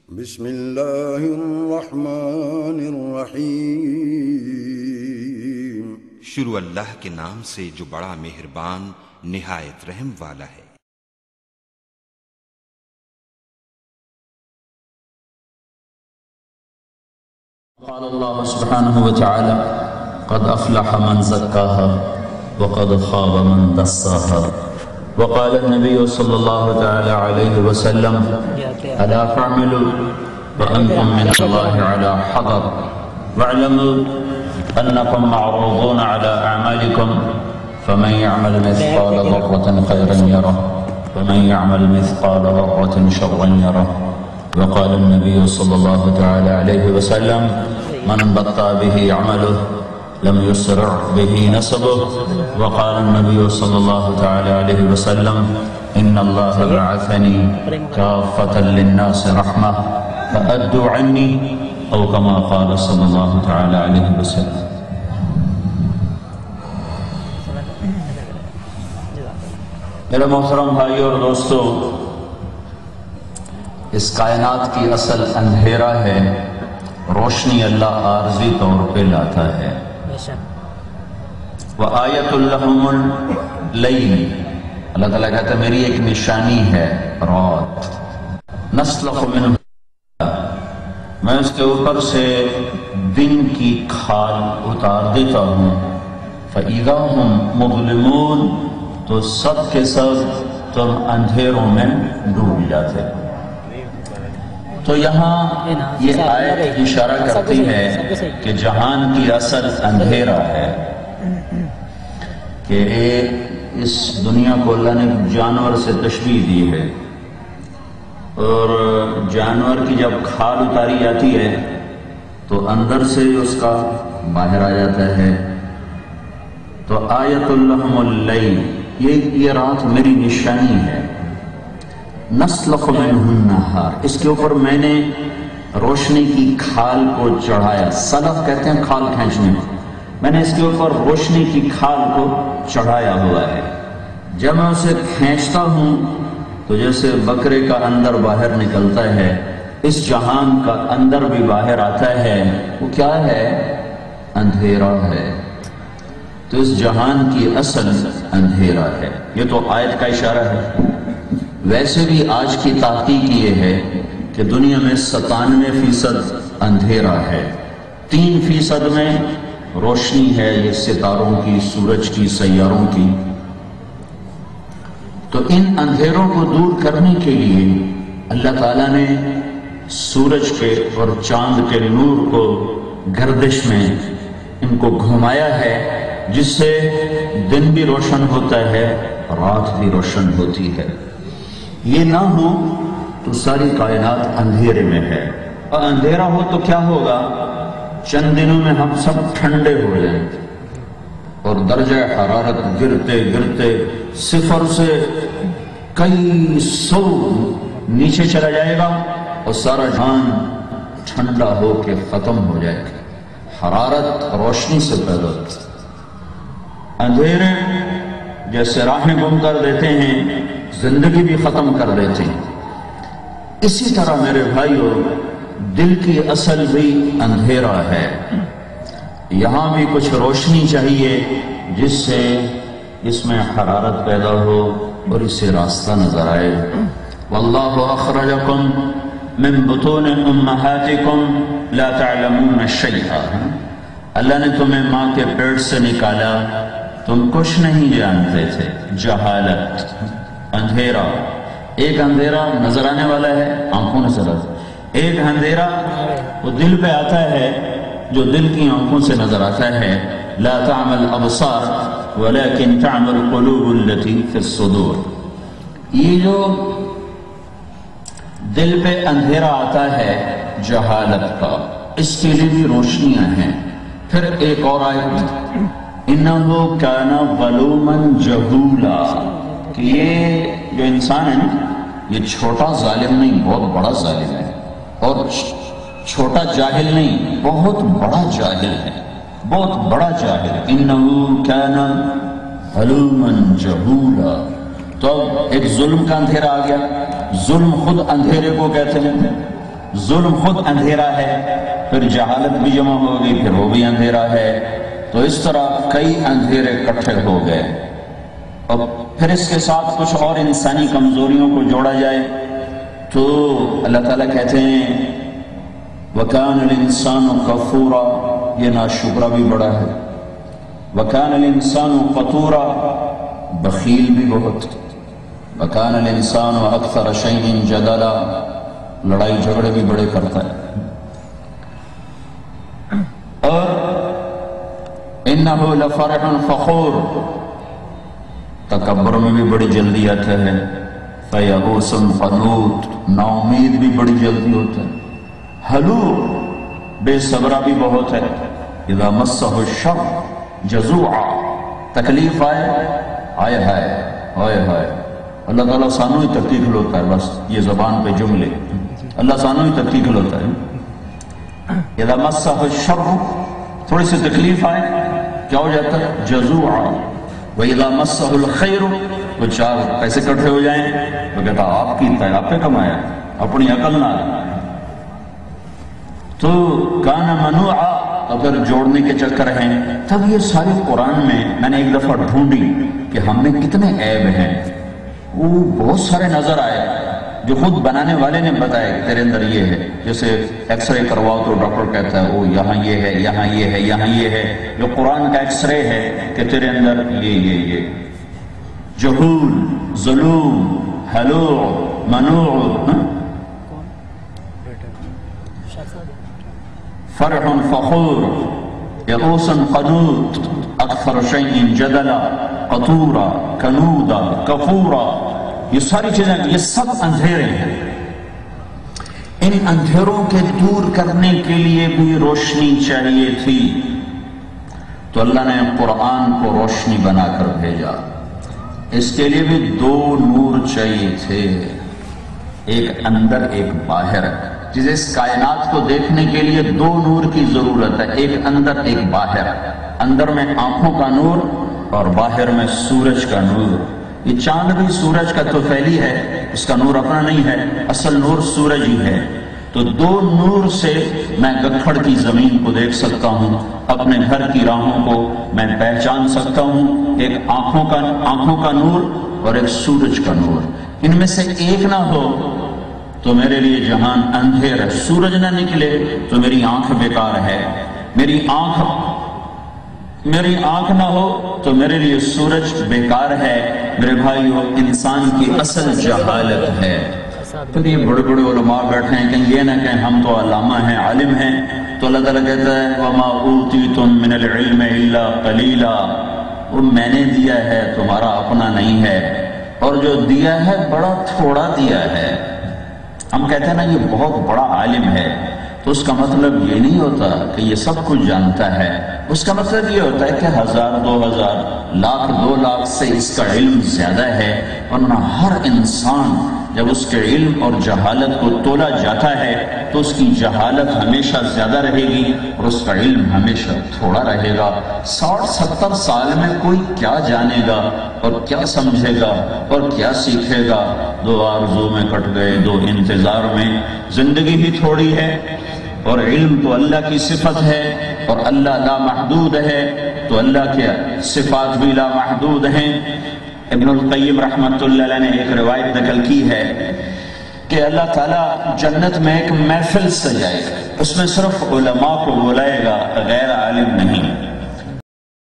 بسم اللہ الرحمن الرحیم۔ شروع اللہ کے نام سے جو بڑا مہربان نہایت رحم والا ہے۔ قال اللہ سبحانہ وتعالی قد افلح من زکاها وقد خاب من دساها، وقال النبي صلى الله تعالى عليه وسلم ألا فاعملوا وأنتم من الله على حذر واعلموا أنكم معروضون على أعمالكم فمن يعمل مثقال ذرة خيرا يره ومن يعمل مثقال ذرة شرا يره، وقال النبي صلى الله تعالى عليه وسلم من بطأ به عمله لم يسرع به نسبه، وقال النبي صلى الله تعالى عليه وسلم إن الله بعثني كافة للناس رحمة فأدوا عني، أو كما قال صلى الله تعالى عليه وسلم۔ میرے محترم بھائی اور دوستو، اس کائنات کی اصل اندھیرا ہے، روشنی اللہ عارضی طور پہ لاتا ہے۔ وآیۃ لہم اللیل، اللہ تعالیٰ کہتا ہے میری ایک نشانی ہے رات، نسلخ منہ، میں اس کے اوپر سے دن کی کھال اتار دیتا ہوں، فَإِذَا هُمْ مُظْلِمُونَ، تو سب کے سب تم اندھیروں میں ڈوب جاتے ہو۔ تو یہاں یہ آیت اشارہ کرتی ہے کہ جہان کی اصل اندھیرا ہے، کہ اس دنیا کو اللہ نے جانور سے تشبیہ دی ہے، اور جانور کی جب کھال اتاری جاتی ہے تو اندر سے اس کا باہر آ جاتا ہے۔ تو آیۃ لہم اللیل، یہ رات میری نشانی ہے، نسلخ منہ النہار، اس کے اوپر میں نے روشنی کی کھال کو چڑھایا، سلخ کہتے ہیں کھال کھینچنے کو، میں نے اس کے اوپر روشنی کی کھال کو چڑھایا ہوا ہے۔ جب میں اسے کھینچتا ہوں تو جیسے بکرے کا اندر باہر نکلتا ہے، اس جہان کا اندر بھی باہر آتا ہے، وہ کیا ہے؟ اندھیرا ہے۔ تو اس جہان کی اصل اندھیرا ہے، یہ تو آیت کا اشارہ ہے۔ ویسے بھی آج کی تحقیق یہ ہے کہ دنیا میں 97% اندھیرا ہے، 3% میں روشنی ہے، یہ ستاروں کی، سورج کی، سیاروں کی۔ تو ان اندھیروں کو دور کرنے کے لیے اللہ تعالیٰ نے سورج کے اور چاند کے نور کو گردش میں ان کو گھمایا ہے، جس سے دن بھی روشن ہوتا ہے، رات بھی روشن ہوتی ہے۔ یہ نہ ہو تو ساری کائنات اندھیرے میں ہے، اور اندھیرا ہو تو کیا ہوگا؟ چند دنوں میں ہم سب ٹھنڈے ہو جائیں گے، اور درجہ حرارت گرتے گرتے 0 سے کئی 100 نیچے چلا جائے گا، اور سارا جہان ٹھنڈا ہو کے ختم ہو جائے گا۔ حرارت روشنی سے پیدا ہوتی ہے، اندھیرے جیسے راہیں گم کر دیتے ہیں، زندگی بھی ختم کر دیتے ہیں۔ اسی طرح میرے بھائیو، دل کی اصل بھی اندھیرا ہے، یہاں بھی کچھ روشنی چاہیے جس سے اس میں حرارت پیدا ہو اور اسے راستہ نظر آئے۔ واللہ اخرجکم من بطون امہاتکم لا تعلمون شیئا، اللہ نے تمہیں ماں کے پیٹ سے نکالا، تم کچھ نہیں جانتے تھے۔ جہالت، اندھیرا، ایک اندھیرا نظر آنے والا ہے، آنکھوں نظر آتا ہے، ایک اندھیرا وہ دل پہ آتا ہے، جو دل کی آنکھوں سے نظر آتا ہے۔ لا تعمل ابصار ولكن تعمل قلوب التي في الصدور، یہ جو دل پہ اندھیرا آتا ہے جہالت کا، اس کے لیے بھی روشنیاں ہیں۔ پھر ایک اور آیت، انہ کان ظلوما جہولا، کہ یہ جو انسان ہے نا، یہ چھوٹا ظالم نہیں، بہت بڑا ظالم ہے، اور چھوٹا جاہل نہیں، بہت بڑا جاہل ہے، بہت بڑا جاہل۔ انہ کان ظلوما جہولا، تو ایک ظلم کا اندھیرا آ گیا۔ ظلم خود اندھیرے کو کہتے ہیں، ظلم خود اندھیرا ہے، پھر جہالت بھی جمع ہوگی، پھر وہ بھی اندھیرا ہے، تو اس طرح کئی اندھیرے اکٹھے ہو گئے۔ اور پھر اس کے ساتھ کچھ اور انسانی کمزوریوں کو جوڑا جائے تو اللہ تعالیٰ کہتے ہیں وَكَانَ الْإِنسَانُ كَفُورًا، یہ ناشکرا بھی بڑا ہے، وَكَانَ الْإِنسَانُ قَتُورًا، بخیل بھی بہت، وَكَانَ الْإِنسَانُ أَكْثَرَ شَيْءٍ جَدَلًا، لڑائی جھگڑے بھی بڑے کرتا ہے۔ اور إِنَّهُ لَفَرِحٌ فَخُورٌ، تکبر میں بھی بڑی جلدی آتا ہے، فَيَئُوسٌ قَنُوطٌ، نا امید بھی بڑی جلدی ہوتا ہے، حلوع، بے صبرا بھی بہت ہے، اذا مسہ الشر جزوعا، تکلیف آئے آئے ہائے آئے ہائے، اللہ تعالیٰ سانو ہی تک کھلوتا ہے، بس یہ زبان پہ جملے، اللہ سانو ہی تک کھلوتا ہے۔ اذا مسہ الشر، تھوڑی سی تکلیف آئے کیا ہو جاتا ہے، جزوعا، وَإِذَا مَسَّهُ الْخَيْرُ، وہ چار پیسے کٹھے ہو جائیں تو کہتا آپ کی تھا، آپ پہ کمایا، اپنی عقل نہ تو کانا منوعا، اگر جوڑنے کے چکر ہیں۔ تب یہ سارے قرآن میں نے ایک دفعہ ڈھونڈی کہ ہم میں کتنے عیب ہیں، وہ بہت سارے نظر آئے جو خود بنانے والے نے بتایا کہ تیرے اندر یہ ہے، جیسے ایکس رے کرواؤ تو ڈاکٹر کہتا ہے وہ یہاں یہ ہے، یہاں یہ ہے، یہاں یہ ہے، جو قرآن کا ایکس رے ہے کہ تیرے اندر یہ جہول، ظلوم، حلوع، منوع، فرح فخور، یئوس قنوط، اکثر شیء جدلا، قطورا، کنودا، کفورا، یہ ساری چیزیں، یہ سب اندھیرے ہیں۔ ان اندھیروں کے دور کرنے کے لیے بھی روشنی چاہیے تھی، تو اللہ نے قرآن کو روشنی بنا کر بھیجا۔ اس کے لیے بھی دو نور چاہیے تھے، ایک اندر ایک باہر، جسے اس کائنات کو دیکھنے کے لیے دو نور کی ضرورت ہے، ایک اندر ایک باہر، اندر میں آنکھوں کا نور اور باہر میں سورج کا نور۔ یہ چاند بھی سورج کا تو پھیلی ہے، اس کا نور اپنا نہیں ہے، اصل نور سورج ہی ہے۔ تو دو نور سے میں گکھڑ کی زمین کو دیکھ سکتا ہوں، اپنے گھر کی راہوں کو میں پہچان سکتا ہوں، ایک آنکھوں کا نور اور ایک سورج کا نور۔ ان میں سے ایک نہ ہو تو میرے لیے جہان اندھیر ہے، سورج نہ نکلے تو میری آنکھ بیکار ہے، میری آنکھ نہ ہو تو میرے لیے سورج بیکار ہے۔ میرے بھائیو، انسان کی اصل جہالت ہے۔ پھر یہ بڑے بڑے علماء بیٹھے ہیں کہ یہ نہ کہیں ہم تو علامہ ہیں، عالم ہیں، تو اللہ تعالیٰ کہتا ہے وَمَا أُوتِيتُم مِّنَ الْعِلْمِ إِلَّا قَلِيلًا، وہ میں نے دیا ہے، تمہارا اپنا نہیں ہے، اور جو دیا ہے بڑا تھوڑا دیا ہے۔ ہم کہتے ہیں نا یہ بہت بڑا عالم ہے، تو اس کا مطلب یہ نہیں ہوتا کہ یہ سب کچھ جانتا ہے، اس کا مطلب یہ ہوتا ہے کہ 1000 2000 لاکھ 2 لاکھ سے اس کا علم زیادہ ہے، ورنہ ہر انسان جب اس کے علم اور جہالت کو تولا جاتا ہے تو اس کی جہالت ہمیشہ زیادہ رہے گی اور اس کا علم ہمیشہ تھوڑا رہے گا۔ 60-70 سال میں کوئی کیا جانے گا اور کیا سمجھے گا اور کیا سیکھے گا؟ 2 آرزو میں کٹ گئے، 2 انتظار میں، زندگی بھی تھوڑی ہے، اور علم تو اللہ کی صفت ہے اور اللہ لامحدود ہے، تو اللہ کے صفات بھی لامحدود ہیں۔ ابن القیم رحمت اللہ علیہ نے ایک روایت نقل کی ہے کہ اللہ تعالیٰ جنت میں ایک محفل سجائے گا، اس میں صرف علماء کو بلائے گا، غیر عالم نہیں۔